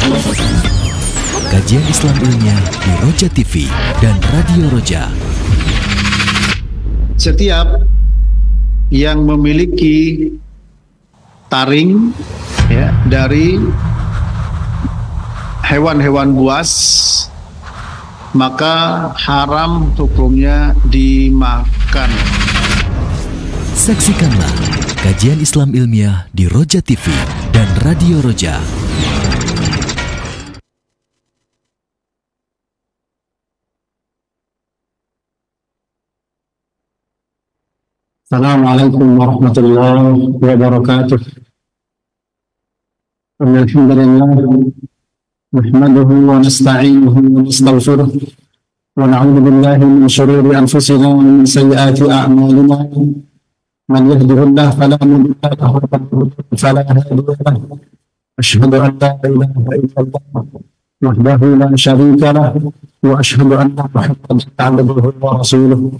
Kajian Islam ilmiah di Roja TV dan Radio Roja. Setiap yang memiliki taring ya, dari hewan-hewan buas, maka haram hukumnya dimakan. Saksikanlah kajian Islam ilmiah di Roja TV dan Radio Roja. Assalamualaikum warahmatullahi wabarakatuh. Alhamdulillah, nahmaduhu wa nasta'inuhu wa nastaghfiruh wa na'udzu billahi min shururi anfusina wa min sayyiati a'malina. Man yahdihillahu fala mudilla lahu wa man yudlil fala hadiya lahu. Asyhadu an la ilaha illallah wahdahu la syarika lahu wa asyhadu anna Muhammadan abduhu wa rasuluh.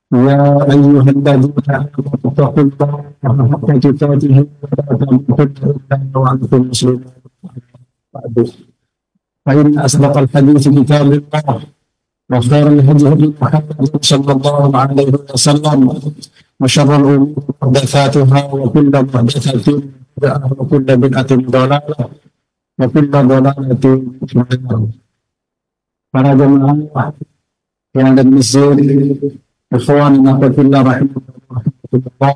Ya ayyuhalladzina amanu taqullaha haqqa tuqatih wa la tamutunna illa wa antum muslimun. Fa inna asdaqal hadiits kitabullah wa khairal hadi Muhammad sallallahu alaihi wasallam wa syarrul umuri muhdatsatuha wa kullu muhdatsatin bid'ah wa kullu bid'atin dhalalah wa kullu dhalalatin fi an-nar. Para jemaah yang ada di masjid, ikhwan fillah rahimahullah,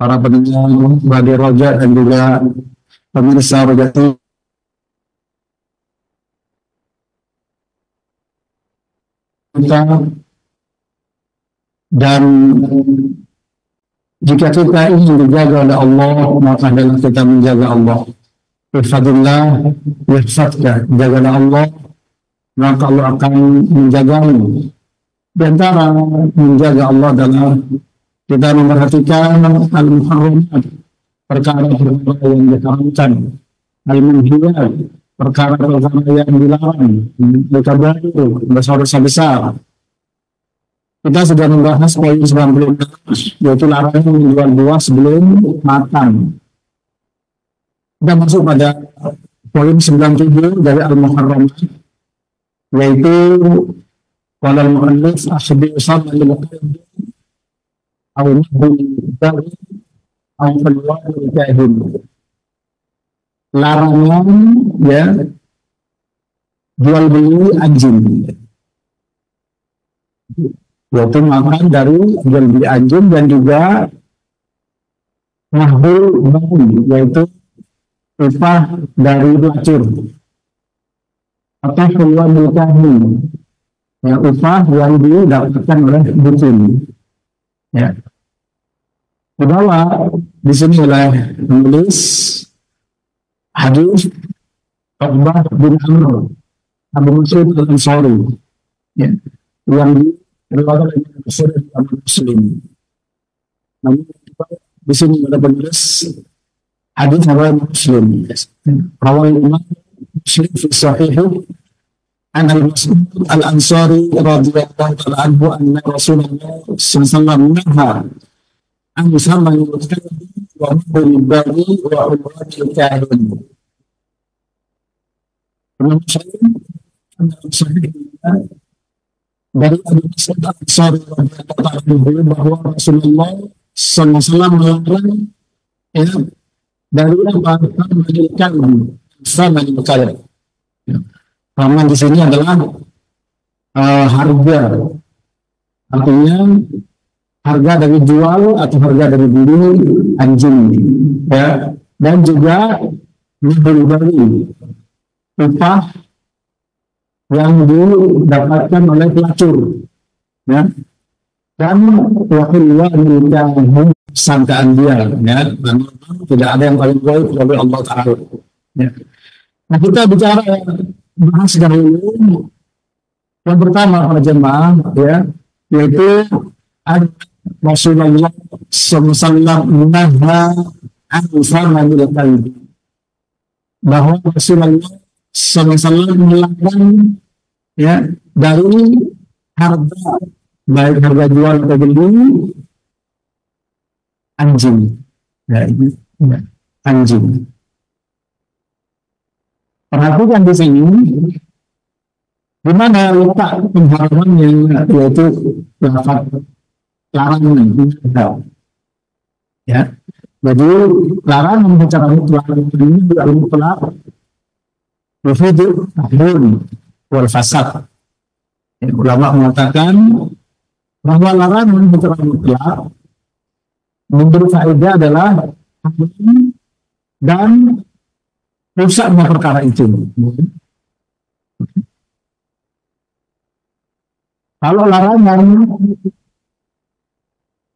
para pendengar Radio Roja dan juga pemirsa Roja TV, dan jika kita ingin dijaga oleh Allah, maka adalah kita menjaga Allah. Ihfadillah yahfadka, jagalah Allah, maka Allah akan menjagamu. Di antara menjaga Allah adalah kita memperhatikan al-muharramat, perkara-perkara yang diharamkan, al-munhiyat, perkara-perkara yang dilarang, al-kabair, dosa-dosa besar. Kita sudah membahas poin 96, yaitu larangan menjual buah sebelum matang. Kita masuk pada poin 97 dari al-muharramat, yaitu walal mu'allif akhbi usama lil-qaid aw nahbi dari aw falwal kahim. Larangan ya jual beli anjing, yaitu makan dari jual beli anjing, dan juga nahbul bayi, yaitu upah dari pelacur, atau falwal kahim, ya, upah yang didapatkan oleh dukun. Ya. Dibawa di sini oleh penulis hadis Uqbah bin Amr Abu Mas'ud al-Ansari, ya, yang diriwayatkan oleh Muslim. Namun di sini ada penulis hadis riwayat Muslim. Rawai Imam Muslim fi Sahih an al-Mas'ud al-Ansari radhiyallahu ta'ala anhu anna Rasulullah sallallahu alaihi wasallam an sama yutkan wa bari wa ulwani kahin. Dari Abu Mas'ud al-Ansari radhiyallahu ta'ala anhu bahwa Rasulullah sallallahu alaihi wasallam melarang ya dari apa menjadikan sama kahin. Raman di sini adalah harga, artinya harga dari jual atau harga dari beli anjing, ya, dan juga beli upah yang didapatkan oleh pelacur, ya, dan wakilwa menikah sangkaan dia, ya, dan tidak ada yang paling baik dari Allah Taala. Ya. Nah, kita bicara bahas dahulu yang pertama para jemaah, ya, yaitu Rasulullah SAW bahwa Rasulullah SAW melarang ya dari harga, baik harga jual atau beli anjing, ya, ini ya, anjing. Perhatikan di sini di mana letak pengharamannya, yaitu lafaz larangan. Ya, jadi larangan secara mutlak ini juga mutlak berfungsi tahrim wal fasad. Ya, ulama mengatakan bahwa larangan secara mutlak memberi faedah adalah dan rusaknya perkara itu. Kalau larangan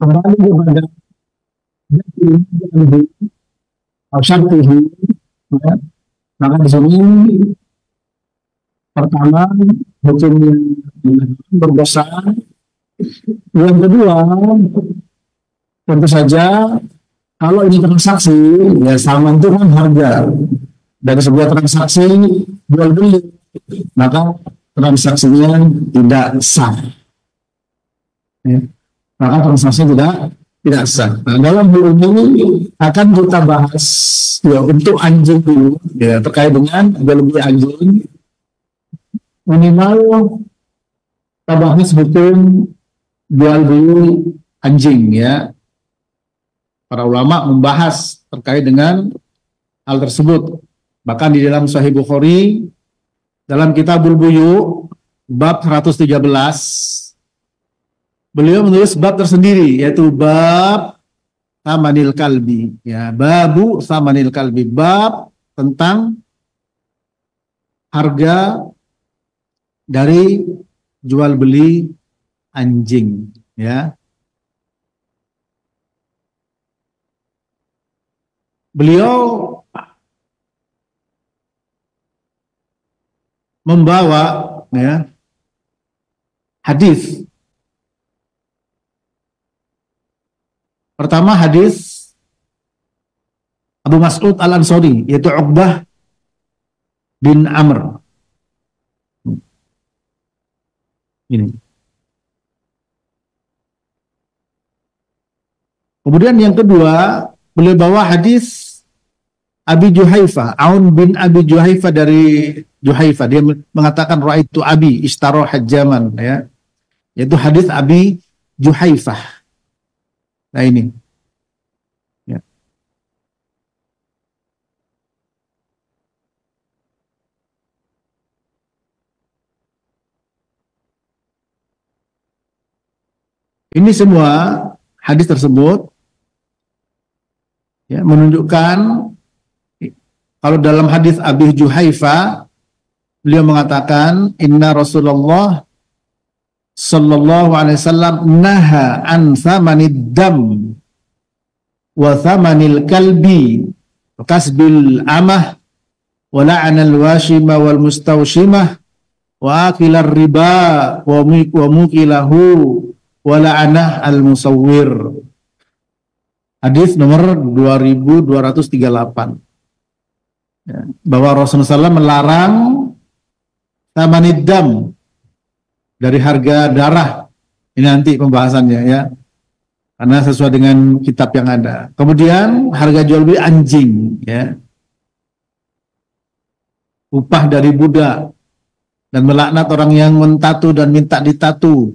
kembali kepada syartihi, ya, maka di sini pertama hukumnya berdosa. Yang kedua, tentu saja kalau ini transaksi, ya sama itu kan harga dari sebuah transaksi jual beli, maka transaksinya tidak sah. Ya. Maka transaksi tidak sah. Nah, dalam hal ini akan kita bahas ya untuk anjing dulu, ya terkait dengan jual beli anjing. Minimal kita bahas hukum jual beli anjing, ya. Para ulama membahas terkait dengan hal tersebut. Bahkan di dalam Sahih Bukhari dalam Kitabul Buyu bab 113 beliau menulis bab tersendiri, yaitu bab samanil kalbi, ya, babu samanil kalbi, bab tentang harga dari jual beli anjing, ya. Beliau membawa, ya, hadis. Pertama hadis Abu Mas'ud Al-Ansari, yaitu Uqbah bin Amr. Ini. Kemudian yang kedua, beliau bawa hadis Abi Juhaifah, Aun bin Abi Juhaifah dari Juhaifah. Dia mengatakan ra'aitu Abi ishtaro hajjaman, ya. Yaitu hadis Abi Juhaifah. Nah ini. Ya. Ini semua hadis tersebut, ya, menunjukkan kalau dalam hadis Abi Juhaifah beliau mengatakan inna Rasulullah sallallahu alaihi wasallam naha an thamanid dam wa thamanil kalbi wa kasbil amah wa la'anal washima wal mustawshimah wa akilar riba wa mukilahu wa la'anah al musawwir. Hadis nomor 2238. Ya, bahwa Rasulullah SAW melarang thamanid dam, dari harga darah. Ini nanti pembahasannya, ya, karena sesuai dengan kitab yang ada. Kemudian harga jual beli anjing, ya, upah dari budak, dan melaknat orang yang mentatu dan minta ditatu,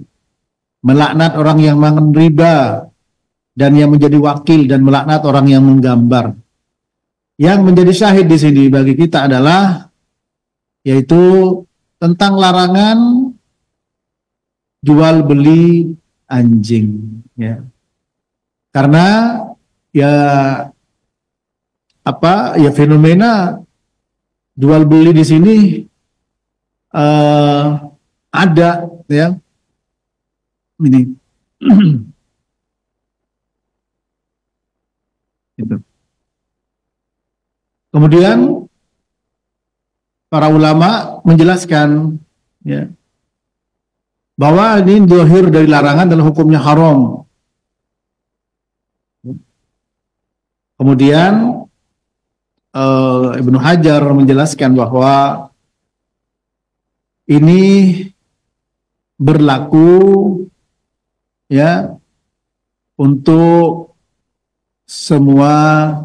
melaknat orang yang makan riba dan yang menjadi wakil, dan melaknat orang yang menggambar. Yang menjadi syahid di sini bagi kita adalah yaitu tentang larangan jual beli anjing, ya. Karena ya fenomena jual beli di sini ada, ya. Ini gitu. Kemudian para ulama menjelaskan, ya, bahwa ini zahir dari larangan dan hukumnya haram. Kemudian Ibnu Hajar menjelaskan bahwa ini berlaku, ya, untuk semua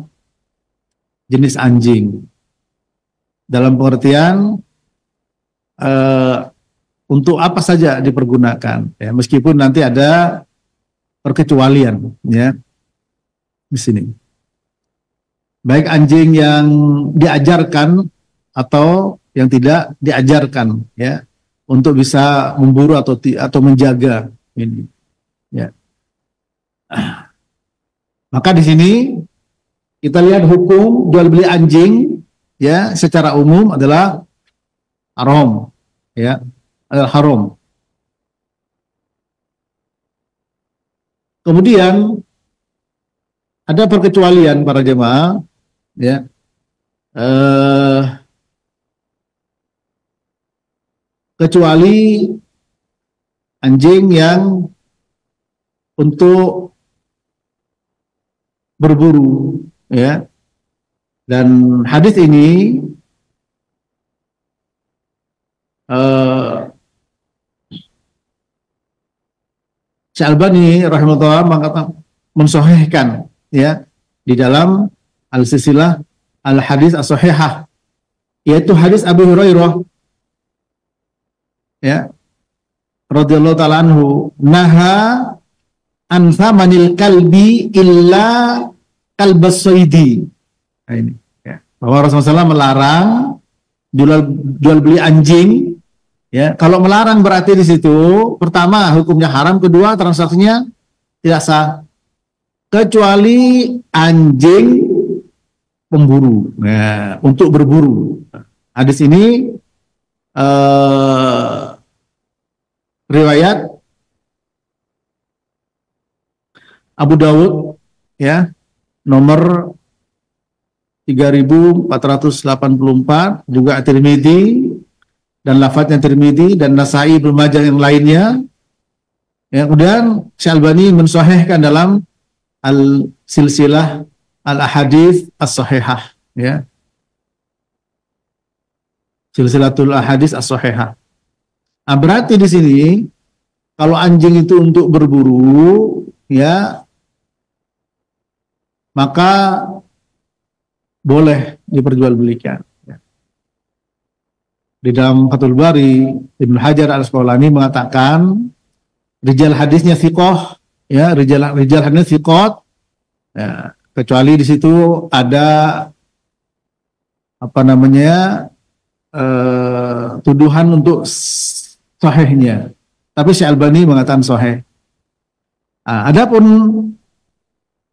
jenis anjing, dalam pengertian untuk apa saja dipergunakan, ya, meskipun nanti ada perkecualian, ya, di sini. Baik anjing yang diajarkan atau yang tidak diajarkan, ya, untuk bisa memburu atau menjaga ini, ya. Maka di sini kita lihat hukum jual beli anjing, ya, secara umum adalah haram, ya, adalah haram. Kemudian ada perkecualian para jemaah, ya, kecuali anjing yang untuk berburu, ya. Dan hadis ini Syalbani rahimahullah mengatakan mensahihkan, ya, di dalam al-silsilah al-hadis as-sahihah, yaitu hadis Abu Hurairah, ya, radhiyallahu ta'ala anhu, naha an thamanil kalbi illa kalbas saidi. Nah, ini, ya, bahwa Rasulullah SAW melarang jual beli anjing, ya. Kalau melarang berarti di situ pertama hukumnya haram, kedua transaksinya tidak sah, kecuali anjing pemburu, ya, untuk berburu. Hadis ini riwayat Abu Dawud, ya, nomor 3484, juga Tirmidzi dan lafadznya Tirmidzi dan Nasai, Ibnu Majah yang lainnya. Ya, kemudian Syalbani mensahihkan dalam al-silsilah al-ahadits as-sahihah, ya. Silsilatul ahadits as-sahihah. Nah, berarti di sini kalau anjing itu untuk berburu, ya, maka boleh diperjualbelikan. Di dalam Fathul Bari, Ibnu Hajar al-Asqalani mengatakan rijal hadisnya thiqah, ya, rijal hadisnya thiqat, ya, kecuali di situ ada apa namanya tuduhan untuk sahihnya. Tapi Syalbani mengatakan sahih. Nah, adapun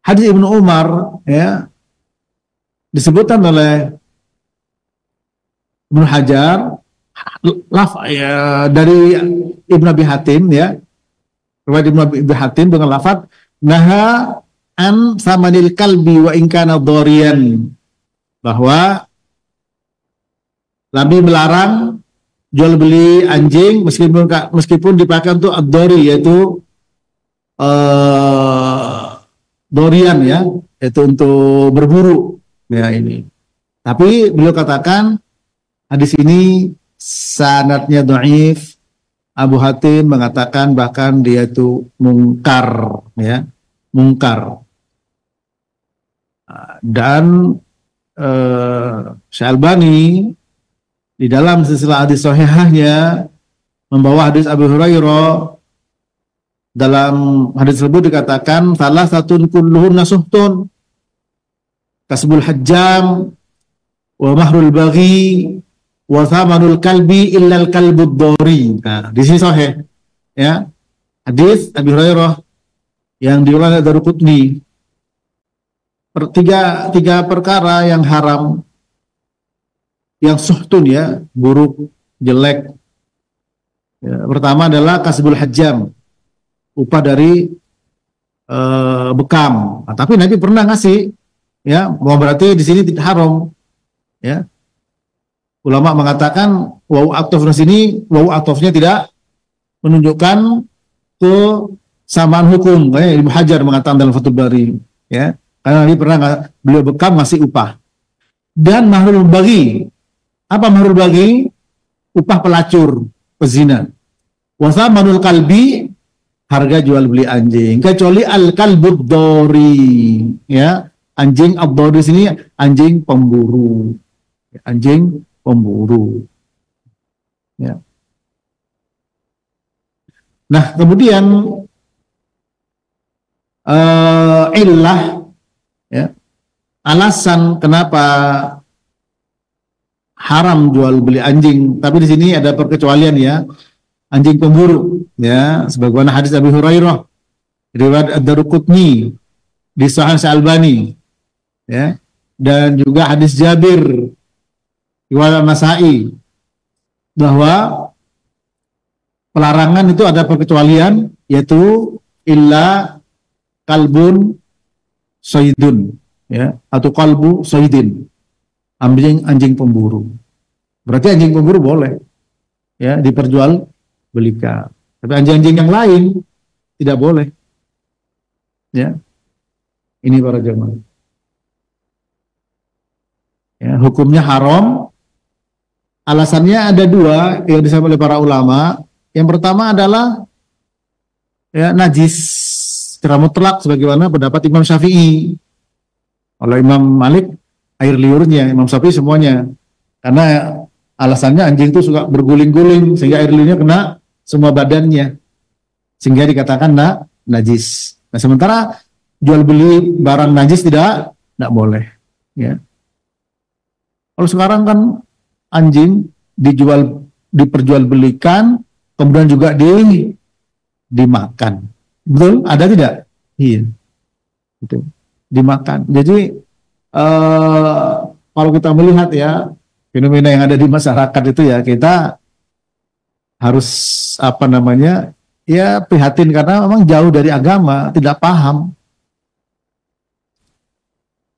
hadis Ibnu Umar, ya, disebutkan oleh Ibnu Hajar, ya, dari Ibnu Abi Hatim, ya, riwayat Ibnu Abi Hatim dengan lafaz naha an samanil kalbi wa in kana dhariyan, bahwa Nabi melarang jual beli anjing meskipun dipakai untuk ad-dhari, yaitu dorian, ya, yaitu untuk berburu, ya, ini. Tapi beliau katakan hadis ini sanadnya dhaif. Abu Hatim mengatakan bahkan dia itu mungkar, ya, mungkar. Dan Syalbani di dalam silsilah hadis sahihahnya membawa hadis Abu Hurairah. Dalam hadis tersebut dikatakan salah satun kulluhun nasuhtun kasbul hajjam wa mahrul baghi wa thamanul kalbi illal kalbud dhari. Nah, di sini sahih, ya, hadis Abu Hurairah yang diriwayatkan oleh Daruqutni. Tiga perkara yang haram, yang suhtun, ya, buruk, jelek. Ya, pertama adalah kasbul hajjam, upah dari bekam. Nah, tapi Nabi pernah ngasih, ya, mau berarti di sini tidak haram, ya. Ulama mengatakan wawu atof di sini, wawu atofnya tidak menunjukkan kesamaan hukum. Kayak Ibnu Hajar mengatakan dalam Fathul Bari, ya, karena Nabi pernah beliau bekam ngasih upah. Dan mahrul bagi, apa mahrul bagi? Upah pelacur, pezina. Wasamanul kalbi, harga jual beli anjing, kecuali al-kalbud dhari, ya, anjing ad-dhari sini anjing pemburu, anjing pemburu. Ya. Nah, kemudian illah, ya, alasan kenapa haram jual beli anjing, tapi di sini ada perkecualian ya, anjing pemburu, ya, sebagaimana hadis Abi Hurairah, riwayat Ad-Daruqutni di Sahih Al-Albani, ya, dan juga hadis Jabir riwayat Nasai, bahwa pelarangan itu ada perkecualian, yaitu illa kalbun soidun, ya, atau kalbu soidin, anjing pemburu. Berarti anjing pemburu boleh, ya, diperjual belikan. Tapi anjing-anjing yang lain tidak boleh. Ya, ini para jemaah. Ya, hukumnya haram. Alasannya ada dua yang disampaikan oleh para ulama. Yang pertama adalah ya, najis secara mutlak sebagaimana pendapat Imam Syafi'i. Kalau Imam Malik air liurnya, Imam Syafi'i semuanya. Karena alasannya anjing itu suka berguling-guling sehingga air liurnya kena semua badannya, sehingga dikatakan najis. Nah, sementara jual beli barang najis tidak boleh. Ya. Kalau sekarang kan anjing diperjualbelikan, kemudian juga dimakan. Betul? Ada tidak? Iya. Itu dimakan. Jadi kalau kita melihat ya fenomena yang ada di masyarakat itu ya, kita harus ya prihatin karena memang jauh dari agama, tidak paham.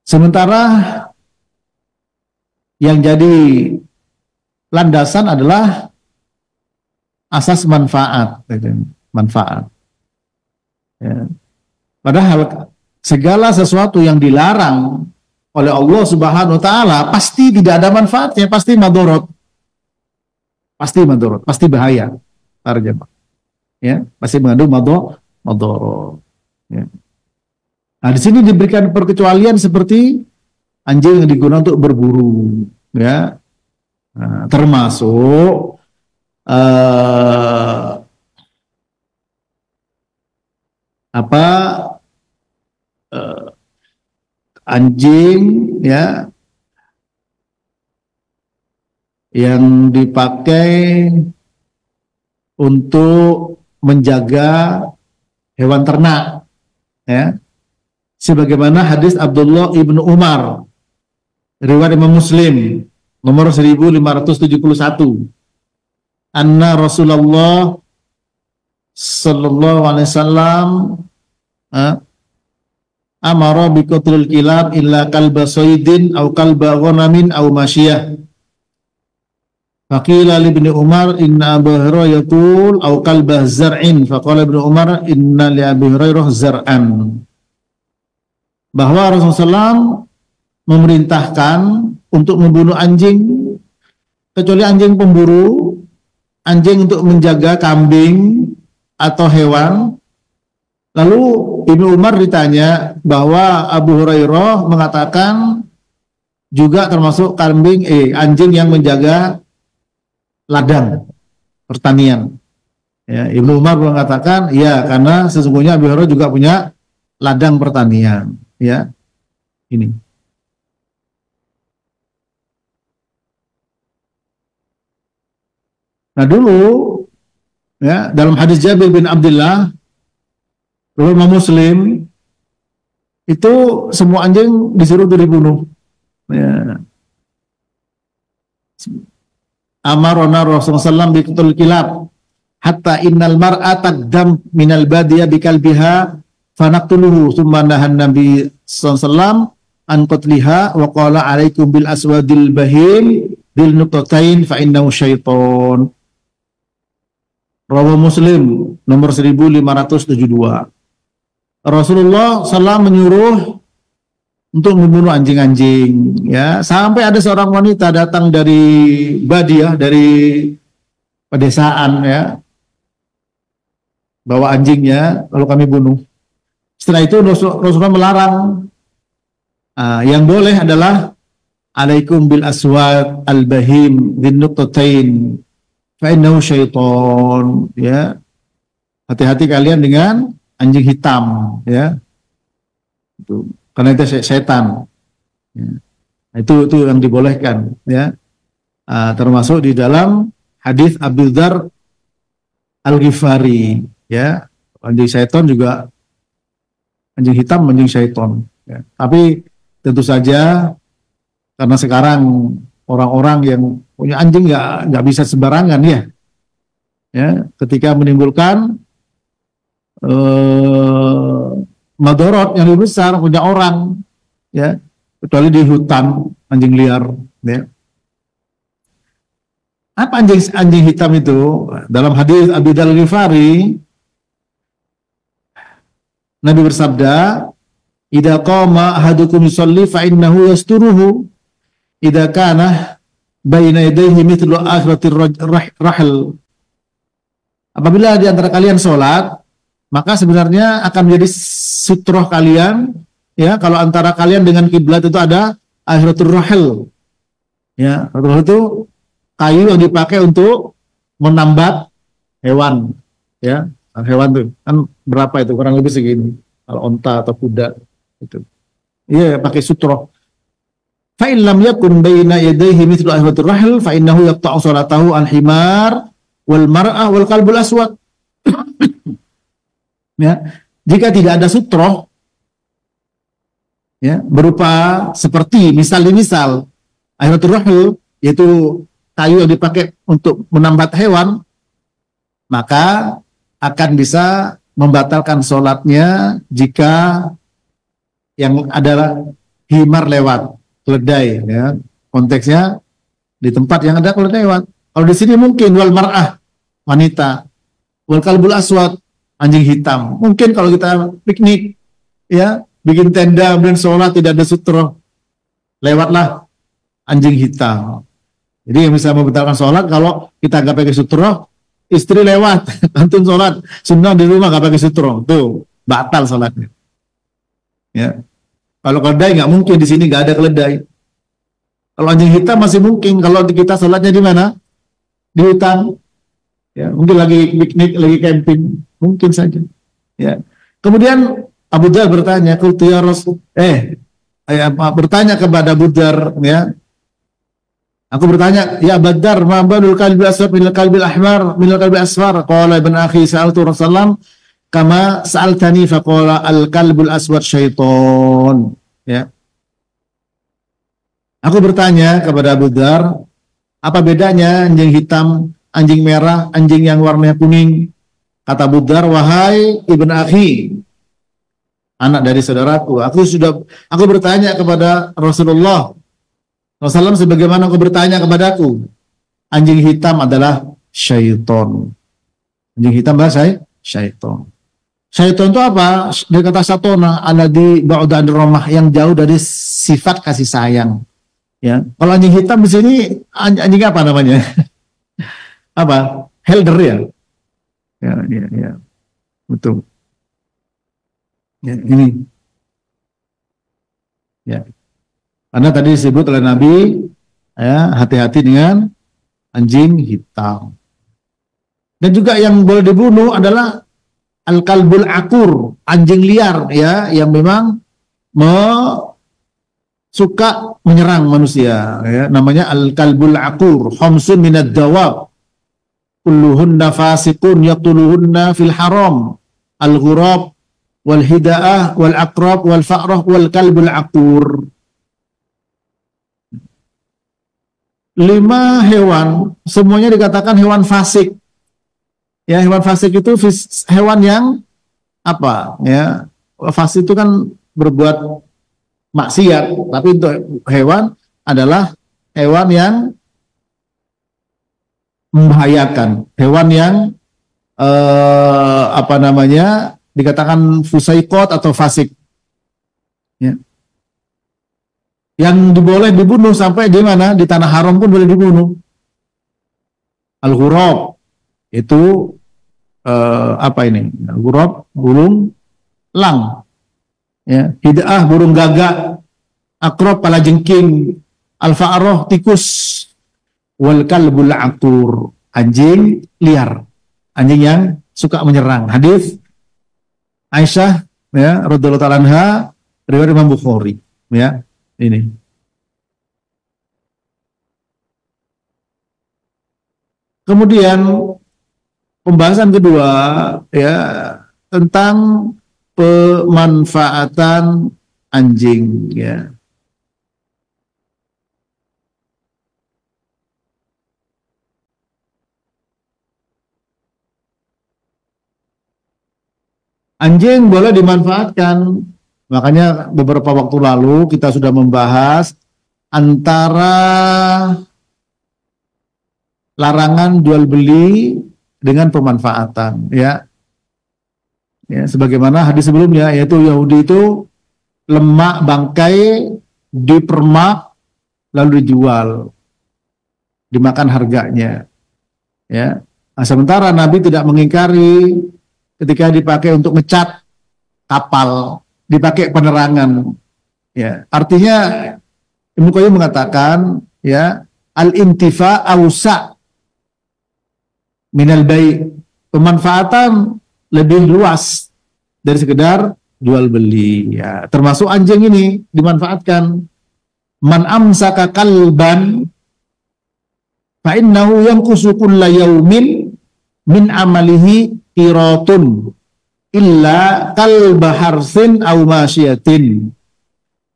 Sementara yang jadi landasan adalah asas manfaat, manfaat. Ya. Padahal segala sesuatu yang dilarang oleh Allah Subhanahu Wa Taala pasti tidak ada manfaatnya, pasti madorot, pasti bahaya, para jemaah. Ya, pasti mengandung madorot. Ya. Nah, di sini diberikan perkecualian seperti anjing yang digunakan untuk berburu, ya. Nah, termasuk anjing ya yang dipakai untuk menjaga hewan ternak, ya, sebagaimana hadis Abdullah ibnu Umar riwayat Imam Muslim nomor 1571, anna Rasulullah sallallahu alaihi wasallam amara bi qatlil kilab illa kalba soidin au kalba ghanamin au masyiyah. Faqila li ibni Umar inna Abu Hurairah yaqul au kalba zar'in, faqala ibnu Umar inna li Abi Hurairah zar'an. Bahwa Rasulullah SAW memerintahkan untuk membunuh anjing kecuali anjing pemburu, anjing untuk menjaga kambing atau hewan. Lalu Ibnu Umar ditanya bahwa Abu Hurairah mengatakan juga termasuk anjing yang menjaga ladang pertanian. Ya, Ibnu Umar mengatakan ya, karena sesungguhnya Abu Hurairah juga punya ladang pertanian. Ya, ini. Nah dulu ya, dalam hadis Jabir bin Abdullah Imam Muslim itu semua anjing disuruh dibunuh. Ya. Amarona Rasulullah SAW biqtul kilab hatta innal mar'ata dam minal badiyah bikalbiha fanaqtuluhu thumma nahan Nabi SAW an qatliha wa qala alaikum bil aswadil bahim bil nuqtatain fa innahu syaiton. Rawi Muslim nomor 1572. Rasulullah SAW menyuruh untuk membunuh anjing-anjing, ya, sampai ada seorang wanita datang dari Badiah, dari pedesaan, ya, bawa anjingnya, lalu kami bunuh. Setelah itu Rasulullah melarang. Yang boleh adalah alaikum bil aswad al bahim bin nuqtatain fa innahu syaiton, ya. Hati-hati kalian dengan anjing hitam, ya. Itu karena itu setan. Ya. Itu yang dibolehkan, ya. Termasuk di dalam hadis Abu Dzar Al-Ghifari, ya. Anjing syaiton juga, anjing hitam anjing syaiton, ya. Tapi tentu saja karena sekarang orang-orang yang punya anjing nggak bisa sembarangan, ya, ketika menimbulkan madorot yang lebih besar punya orang, ya, kecuali di hutan anjing liar, ya. Apa anjing hitam itu? Dalam hadis Abu Dzar Al-Ghifari, Nabi bersabda, "Idza qama ahadukum yusalli fa innahu yasturuhu idza kana baina yadayhi mithlu akhratir rahl." Apabila di antara kalian sholat, maka sebenarnya akan menjadi sutroh kalian, ya, kalau antara kalian dengan kiblat itu ada akhratur rahl. Ya, rahl itu kayu yang dipakai untuk menambat hewan, ya. Hewan tuh kan berapa itu, kurang lebih segini kalau onta atau kuda itu, iya, pakai sutroh. Fa in lam yakun baina yadayhi mithlu ahwatir rahl fa innahu yaqta'u salatahu al himar wal mar'ah wal qalbul aswad. Ya, jika tidak ada sutroh, ya, berupa seperti misal ahwatir rahl, yaitu kayu yang dipakai untuk menambat hewan, maka akan bisa membatalkan sholatnya jika yang adalah himar lewat, keledai, ya. Konteksnya di tempat yang ada keledai lewat. Kalau di sini mungkin wal mar'ah, wanita, wal kalbul aswad, anjing hitam. Mungkin kalau kita piknik, ya, bikin tenda dan sholat tidak ada sutroh, lewatlah anjing hitam. Jadi yang bisa membatalkan sholat kalau kita nggak pakai sutroh, istri lewat, antum sholat sunnah di rumah nggak pakai sutroh, tuh batal sholatnya. Ya, kalau keledai nggak mungkin, di sini nggak ada keledai. Kalau anjing hitam masih mungkin, kalau kita sholatnya di mana? Di hutan, ya, mungkin lagi piknik, lagi camping, mungkin saja. Ya. Kemudian Abu Dzar bertanya, bertanya kepada Abu Dzar, ya. Aku bertanya, ya Badar, ma balul kalbil aswad minal kalbil ahmar minal kalbil asfar? Qala ibn akhi sa'altu Rasulullah kama sa'altani faqala al kalbul aswad syaiton. Ya. Aku bertanya kepada Abu Dzar, apa bedanya anjing hitam, anjing merah, anjing yang warnanya kuning? Kata Abu Dzar, wahai ibn akhi, anak dari saudaraku, aku bertanya kepada Rasulullah Rasulullah sebagaimana aku bertanya kepadaku, anjing hitam adalah syaiton. Anjing hitam adalah syaiton. Syaiton itu apa? Dari kata satona, alladzi ba'da an rahmah, yang jauh dari sifat kasih sayang. Ya. Kalau anjing hitam di sini anjing apa namanya? Apa? Helder, ya. Ya. Betul. Ya, ini. Ya. Karena tadi disebut oleh Nabi, ya, hati-hati dengan anjing hitam. Dan juga yang boleh dibunuh adalah al-kalbul akur, anjing liar, ya, yang memang suka menyerang manusia, ya. Namanya al-kalbul akur, khamsun minad dawab, kulluhunna fasiqun yaqtuluhunna fil haram, al-ghurab wal hida'ah wal aqrab wal fa'rah wal kalbul akur. 5 hewan, semuanya dikatakan hewan fasik. Ya, hewan fasik itu hewan yang apa? Ya, fasik itu kan berbuat maksiat, tapi untuk hewan adalah hewan yang membahayakan, hewan yang dikatakan fusaikot atau fasik. Ya. Yang boleh dibunuh sampai di mana? Di tanah haram pun boleh dibunuh. Al-ghurab itu Al-ghurab, burung lang. Ya, hid'ah, burung gagak. Aqrab, kalajengking. al-fa'rah tikus, wal kalbul aqur, anjing liar, anjing yang suka menyerang. Hadis Aisyah ya radhiyallahu ta'ala anha, riwayat Imam Bukhari ya. Ini kemudian pembahasan kedua ya tentang pemanfaatan anjing ya. Anjing boleh dimanfaatkan. Makanya beberapa waktu lalu kita sudah membahas antara larangan jual beli dengan pemanfaatan ya. Ya, sebagaimana hadis sebelumnya yaitu Yahudi itu lemak bangkai dipermak lalu dijual, dimakan harganya. Ya. Nah, sementara Nabi tidak mengingkari ketika dipakai untuk ngecat kapal, dipakai penerangan. Ya, artinya Ibnu Qayyim mengatakan ya al-intifa ausa minal bai', pemanfaatan lebih luas dari sekedar jual beli ya. Termasuk anjing ini dimanfaatkan. Man amsaka kalban fa innahu yanqusu kulla yaumin min amalihi qiratun illa kalba harsin aw masyiatin.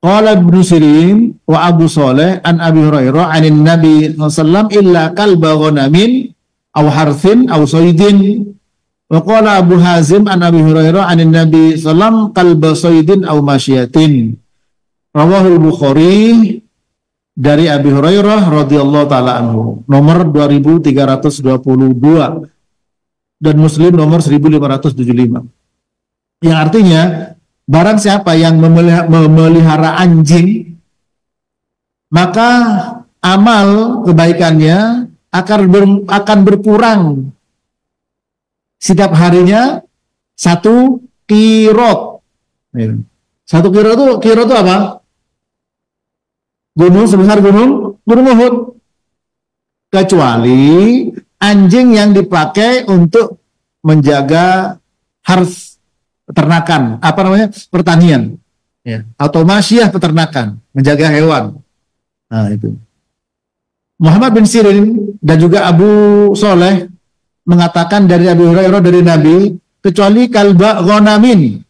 Qala Ibnu Sirin wa Abu Saleh an Abi Hurairah anin Nabi sallallahu alaihi wasallam illa kalba ghanamin aw harsin aw saydin. Wa qala Abu Hazim an Abi Hurairah anin Nabi sallallahu kalba saydin aw masyiatin. Rawahul Bukhari dari Abi Hurairah radhiyallahu taala anhu, nomor 2322. Dan Muslim nomor 1575. Yang artinya barang siapa yang memelihara anjing, maka amal kebaikannya akan berkurang setiap harinya 1 qirot. 1 qirot itu apa? Gunung sebesar gunung Uhud. Kecuali anjing yang dipakai untuk menjaga harz peternakan, pertanian ya, atau masyiyah peternakan, menjaga hewan. Nah itu. Muhammad bin Sirin dan juga Abu Soleh mengatakan dari Abi Hurairah dari Nabi, kecuali kalba ghanamin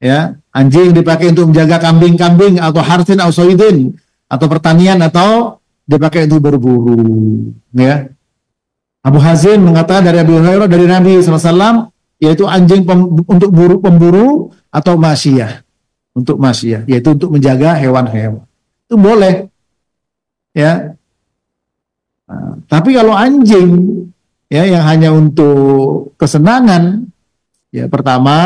ya, anjing dipakai untuk menjaga kambing-kambing atau harsin atau soidin atau pertanian atau dipakai untuk berburu ya. Abu Hazim mengatakan dari Abu Hurairah dari Nabi SAW, yaitu anjing untuk pemburu atau masyiyah, untuk masyiyah, yaitu untuk menjaga hewan-hewan. Itu boleh, ya. Nah, tapi kalau anjing, ya, yang hanya untuk kesenangan, ya pertama,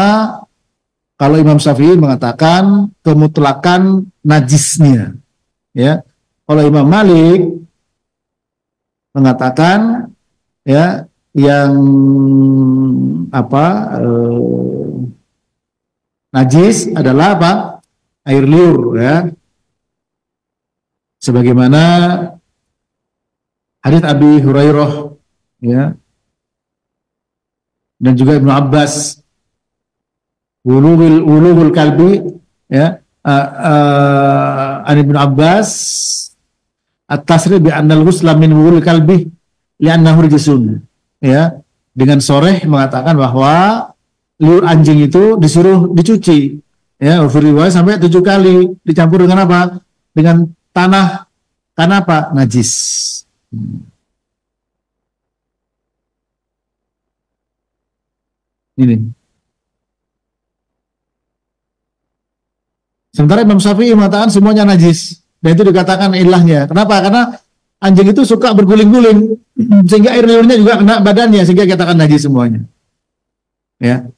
kalau Imam Syafi'i mengatakan kemutlakan najisnya, ya. Kalau Imam Malik mengatakan ya yang najis adalah apa? Air liur ya. Sebagaimana hadits Abi Hurairah ya. Dan juga Ibnu Abbas wulughul kalbi ya. An Ibnu Abbas at-tasrih bi annal ghusla min wulughul kalbi li'annahu rijsun ya, dengan soreh mengatakan bahwa liur anjing itu disuruh dicuci ya, riwayat sampai 7 kali dicampur dengan apa? Dengan tanah, karena apa? Najis. Ini. Sementara Imam Syafi'i mengatakan semuanya najis, dan itu dikatakan ilahnya. Kenapa? Karena anjing itu suka berguling-guling, sehingga air liurnya juga kena badannya, sehingga katakan najis semuanya. Ya.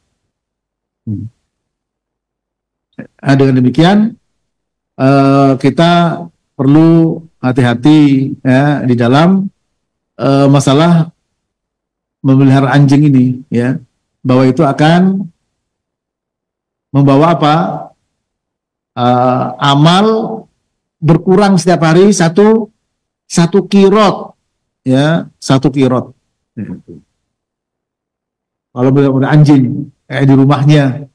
Nah, dengan demikian kita perlu hati-hati ya di dalam masalah memelihara anjing ini, ya, bahwa itu akan membawa apa? Amal berkurang setiap hari satu kirot, ya, satu kirot. Kalau ada anjing di rumahnya,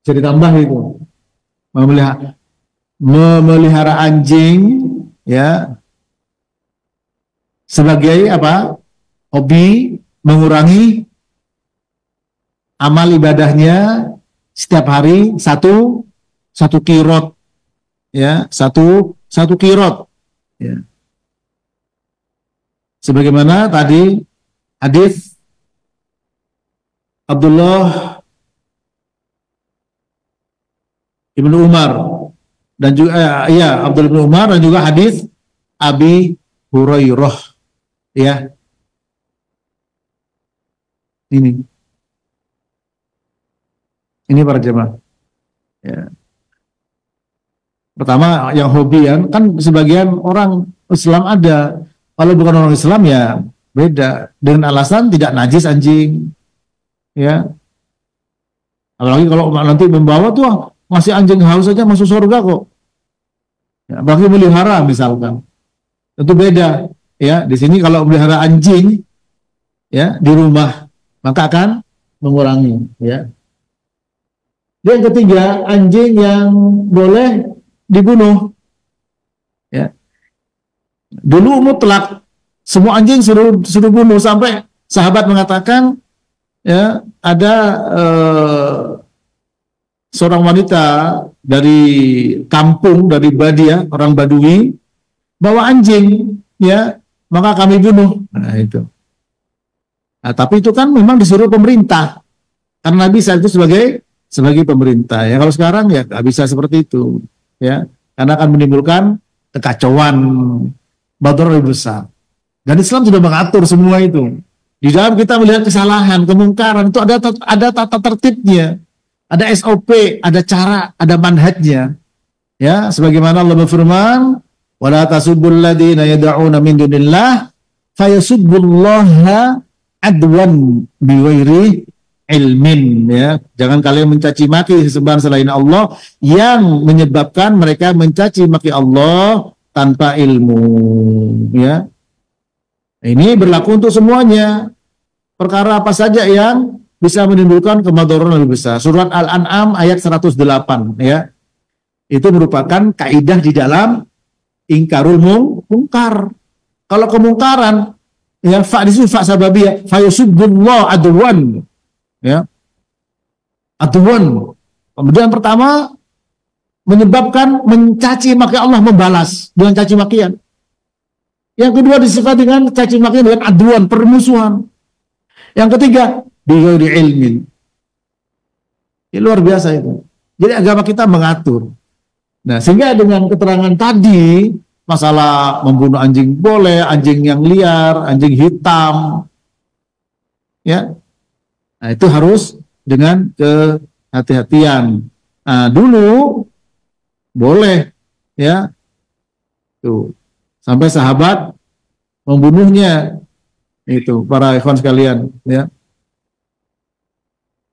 bisa ditambah itu. Memelihara anjing, ya, sebagai apa? Hobi, mengurangi amal ibadahnya setiap hari satu kirot, ya, satu kirot, ya. Sebagaimana tadi hadis Abdullah Ibnu Umar dan juga Abdullah Ibnu Umar dan juga hadis Abi Hurairah, ya. Ini para jemaah, ya. Pertama yang hobi kan sebagian orang Islam ada, kalau bukan orang Islam ya beda, dengan alasan tidak najis anjing, ya. Apalagi kalau nanti membawa tuh masih anjing haus saja masuk surga kok, ya, apalagi melihara misalkan, tentu beda, ya. Di sini kalau melihara anjing, ya, di rumah maka akan mengurangi, ya. Yang ketiga, anjing yang boleh dibunuh, ya. Dulu mutlak semua anjing suruh bunuh, sampai sahabat mengatakan, ya, ada seorang wanita dari kampung, dari Badia, orang Badui, bawa anjing, ya, maka kami bunuh. Nah, itu. Nah, tapi itu kan memang disuruh pemerintah, karena Nabi saat itu sebagai pemerintah, ya. Kalau sekarang ya nggak bisa seperti itu, ya, karena akan menimbulkan kekacauan, badar lebih besar. Dan Islam sudah mengatur semua itu. Di dalam kita melihat kesalahan, kemungkaran itu ada tata tertibnya, ada SOP, ada cara, ada manhajnya, ya. Sebagaimana Allah berfirman, wala tasubbul ladzina yad'una min dunillah fayasubbullaha adwan biwairi ilmin, ya. Jangan kalian mencaci maki sesembahan selain Allah yang menyebabkan mereka mencaci maki Allah tanpa ilmu, ya. Ini berlaku untuk semuanya. Perkara apa saja yang bisa menimbulkan kemadharan lebih besar. Surat Al-An'am ayat 108, ya. Itu merupakan kaidah di dalam ingkarul mungkar. Kalau kemungkaran, ya, fa sababiyah fa yusubbullah adwan, ya, adwan. Kemudian pertama menyebabkan mencaci maki Allah, membalas dengan caci makian. Yang kedua disifat dengan caci makian dengan adwan, permusuhan. Yang ketiga bighairi ilmin. Ini luar biasa itu. Jadi agama kita mengatur. Nah, sehingga dengan keterangan tadi, masalah membunuh anjing boleh, anjing yang liar, anjing hitam, ya. Nah, itu harus dengan kehati-hatian. Nah, dulu boleh, ya. Tuh. Sampai sahabat membunuhnya, itu para ikhwan sekalian, ya.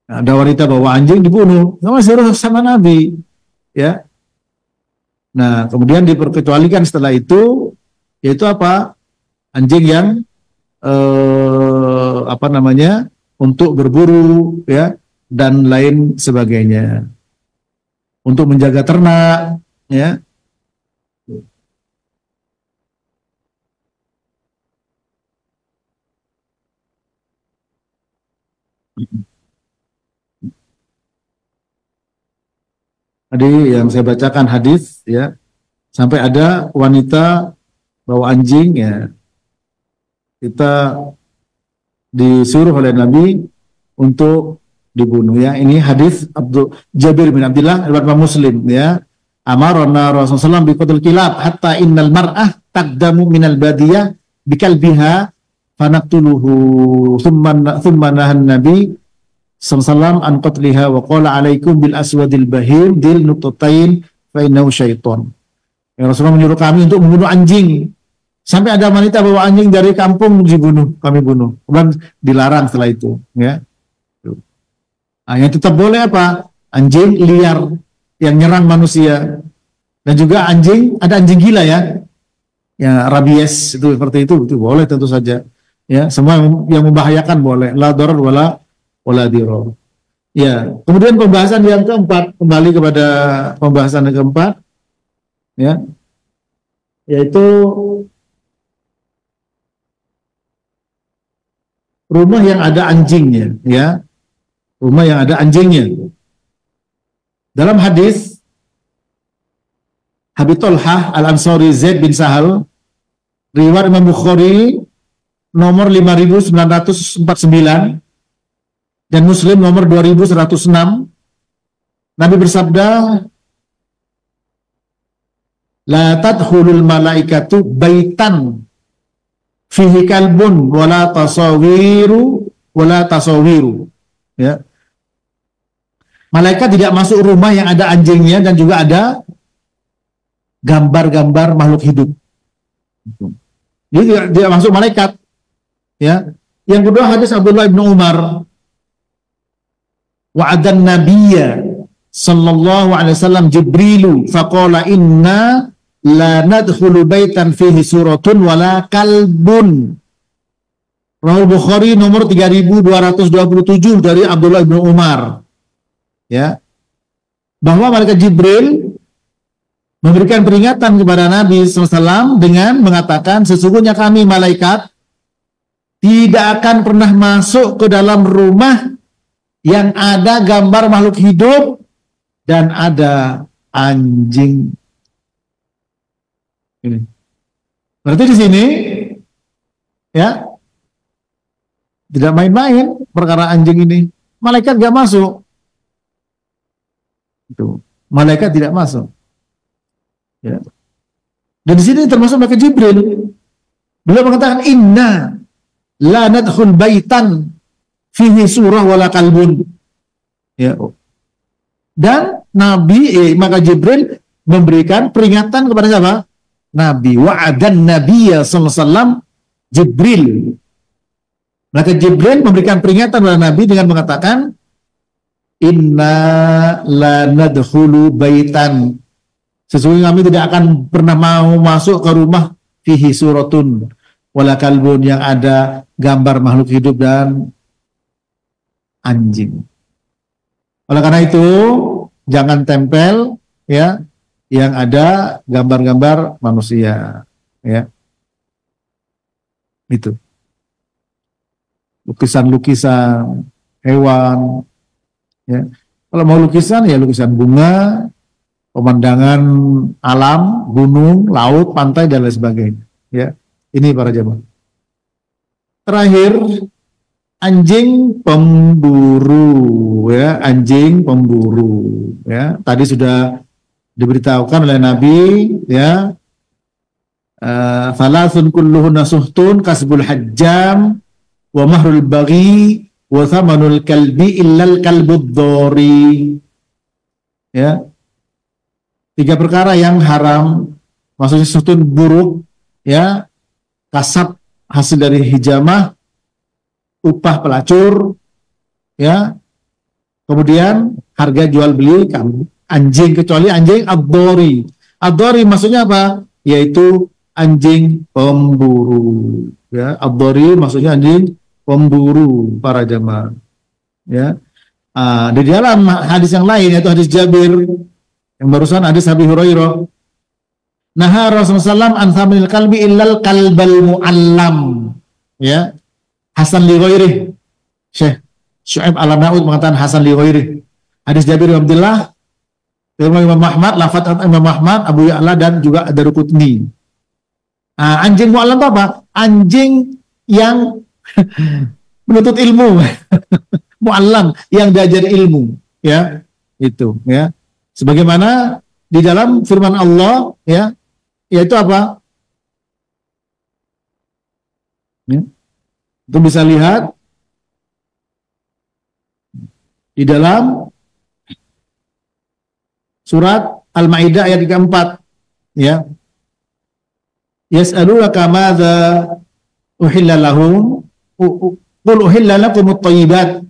Nah, ada wanita bawa anjing dibunuh, sama Nabi, ya. Nah, kemudian diperkecualikan setelah itu, yaitu apa? Anjing yang untuk berburu, ya, dan lain sebagainya, untuk menjaga ternak, ya. Tadi yang saya bacakan hadis, ya, sampai ada wanita bawa anjing, ya, kita disuruh oleh Nabi untuk dibunuh, ya. Ini hadis Jabir bin Abdullah riwayat Muslim, ya. Amarna Rasulullah biqatlil kilab hatta innal mar'ah taqdamu minal badiyah bikalbiha fanaqtuluhu thumma nahan Nabi sallallahu an qatliha wa qala alaikum bil aswadil bahim dil nuqtatain fa innahu syaiton. Ya, Rasulullah menyuruh kami untuk membunuh anjing. Sampai ada wanita bawa anjing dari kampung dibunuh, kami bunuh. Kemudian dilarang setelah itu, ya. Nah, yang tetap boleh apa? Anjing liar yang nyerang manusia. Dan juga anjing, ada anjing gila ya. Ya, rabies itu seperti itu boleh tentu saja. Ya, semua yang membahayakan boleh. La darar wala dirar. Ya, kemudian pembahasan yang keempat, kembali kepada pembahasan yang keempat, ya, yaitu rumah yang ada anjingnya, ya, rumah yang ada anjingnya. Dalam hadis Abi Thalhah Al-Ansari Zaid bin Sahal, riwayat Imam Bukhari nomor 5949 dan Muslim nomor 2106, Nabi bersabda, la tadkhulul malaikatu baitan fihi kalbun wala tasawiru, ya. Malaikat tidak masuk rumah yang ada anjingnya dan juga ada gambar-gambar makhluk hidup. Jadi tidak masuk malaikat. Ya. Yang kedua hadis Abdullah bin Umar, wa'adan nabiyya sallallahu alaihi wasallam Jibrilu faqala inna la nadkhulu baitan fihi suratun wala kalbun. Rahul Bukhari nomor 3227 dari Abdullah bin Umar. Ya. Bahwa malaikat Jibril memberikan peringatan kepada Nabi SAW dengan mengatakan, sesungguhnya kami malaikat tidak akan pernah masuk ke dalam rumah yang ada gambar makhluk hidup dan ada anjing. Ini. Berarti di sini, ya, tidak main-main perkara anjing ini. Malaikat nggak masuk. Itu. Malaikat tidak masuk. Ya. Dan di sini termasuk malaikat Jibril. Beliau mengatakan inna la nadkhul baitan fihi surah wala kalbun. Ya. Dan Nabi maka Jibril memberikan peringatan kepada siapa? Nabi. Wa'adan nabiyya sallallahu alaihi wasallam Jibril. Maka Jibril memberikan peringatan kepada Nabi dengan mengatakan inna la nadkhulu baitan, sesungguhnya kami tidak akan pernah mau masuk ke rumah fihi suratun wala kalbun yang ada gambar makhluk hidup dan anjing. Oleh karena itu jangan tempel ya yang ada gambar-gambar manusia, ya. Itu. Lukisan-lukisan hewan. Ya. Kalau mau lukisan ya lukisan bunga, pemandangan alam, gunung, laut, pantai dan lain sebagainya. Ya, ini para jemaah. Terakhir, anjing pemburu, ya, anjing pemburu. Ya, tadi sudah diberitahukan oleh Nabi, ya. Thalathun kulluhunna suhtun kasbul hajjam wa mahrul baghi wa thamanul kalbi illal kalbud dhari. Ya. 3 perkara yang haram, maksudnya sutun buruk, ya, kasab hasil dari hijamah, upah pelacur, ya, kemudian harga jual beli anjing, kecuali anjing ad-dhari. Ad-dhari maksudnya apa? Yaitu anjing pemburu, ya. Ad-dhari maksudnya anjing pemburu para jemaah, ya. Di dalam hadis yang lain yaitu hadis Jabir yang barusan, hadis Abi Hurairah, naha Rasulullah an thaminil kalbi illal kalbal muallam, ya. Hasan li ghairih, Syekh Syu'aib Al-Naud mengatakan Hasan li ghairih. Hadis Jabir bin Abdullah, Imam Ahmad, lafaz Imam Ahmad, Abu Ya'la dan juga Ad-Darqutni. Anjing muallam apa? Anjing yang menuntut ilmu. Muallam yang diajar ilmu, ya. Itu, ya. Sebagaimana di dalam firman Allah, ya, yaitu apa? Ya. Itu bisa lihat di dalam surat Al-Maidah ayat 34, ya. Yas'alunaka madza uhilla lahum qul uhilla lakumut thayyibat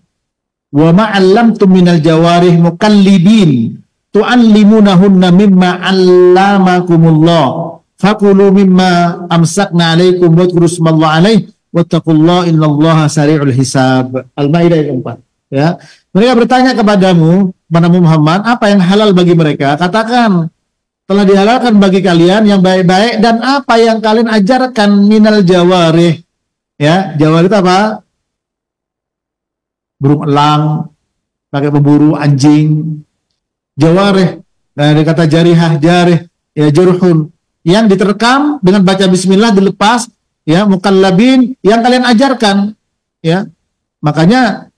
wa ma 'allamtum minal jawarih mukallibin tu'allimunahunna mimma 'allamakumullah fakulu mimma amsakna 'alaikum wadhkuru smallahi 'alaihi wattaqullaha innallaha sari'ul hisab. Al-Maidah ayat 4. Ya. Mereka bertanya kepadamu, Muhammad, apa yang halal bagi mereka? Katakan, telah dihalalkan bagi kalian yang baik-baik dan apa yang kalian ajarkan minal jawarih. Ya, jawarih itu apa? Burung elang, pakai pemburu anjing. Jawarih, dari kata jarihah, jarih, ya jurhun, yang diterkam dengan baca bismillah dilepas, ya mukallabin yang kalian ajarkan, ya. Makanya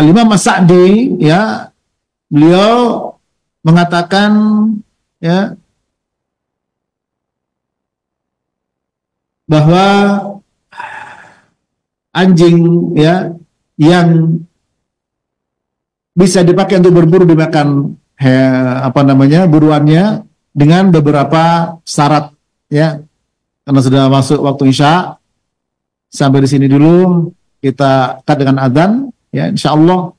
Al-Imam As-Sa'di, ya, beliau mengatakan, ya, bahwa anjing, ya, yang bisa dipakai untuk berburu dimakan buruannya dengan beberapa syarat, ya, karena sudah masuk waktu Isya. Sampai di sini dulu, kita cut dengan adzan, ya. Insyaallah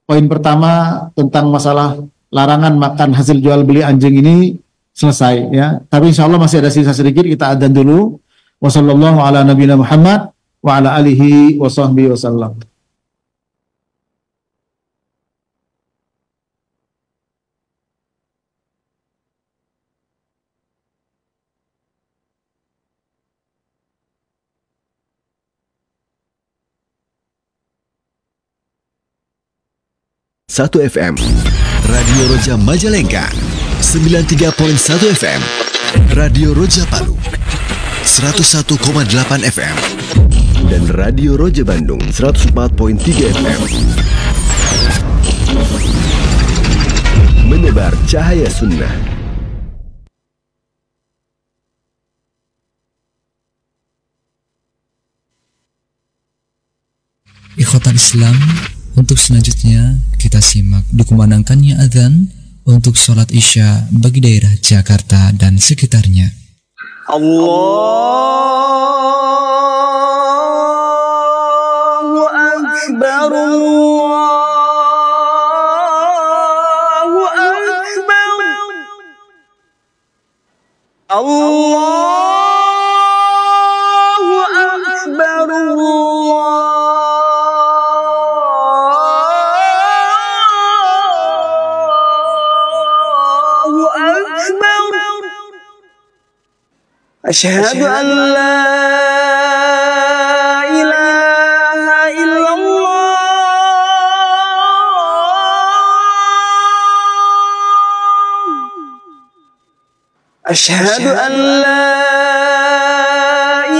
poin pertama tentang masalah larangan makan hasil jual beli anjing ini selesai, ya. Tapi insyaallah masih ada sisa sedikit, kita adzan dulu. Wassallallahu ala nabiyina Muhammad wa ala alihi wa sahbihi wasallam. Satu FM Radio Roja Majalengka, 93.1 FM Radio Roja Palu, 101,8 FM dan Radio Roja Bandung, 104.3 FM. Menebar cahaya sunnah. Ikhwatal Islam, untuk selanjutnya kita simak dikumandangkannya adzan untuk sholat Isya bagi daerah Jakarta dan sekitarnya. Allahu Akbar, Allahu Akbar, Allahu Akbar, Asyhadu an la ilaha illallah, Asyhadu an la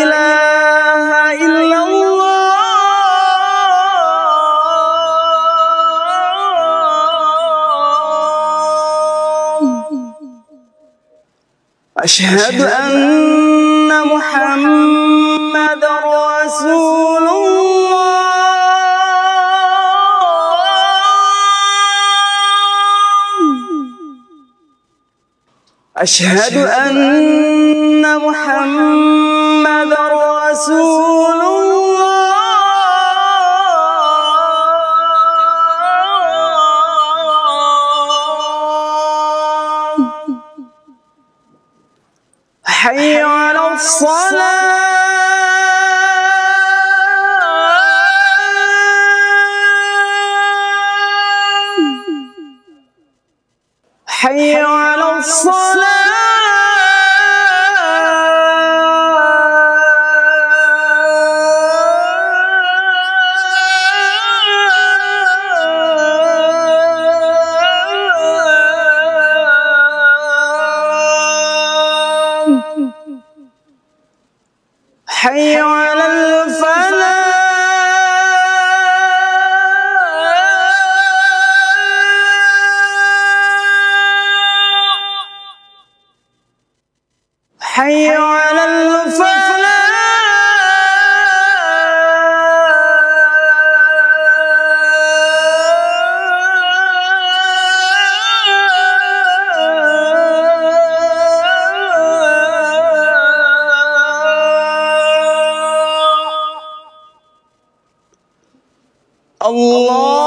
ilaha illallah, Asyhadu anna Muhammadar Rasulullah, Asyhadu anna Muhammadar Rasulullah. Hayya 'alas shalah, hayya 'alas shalah. حي على الفلاح، حي على الفلاح. الله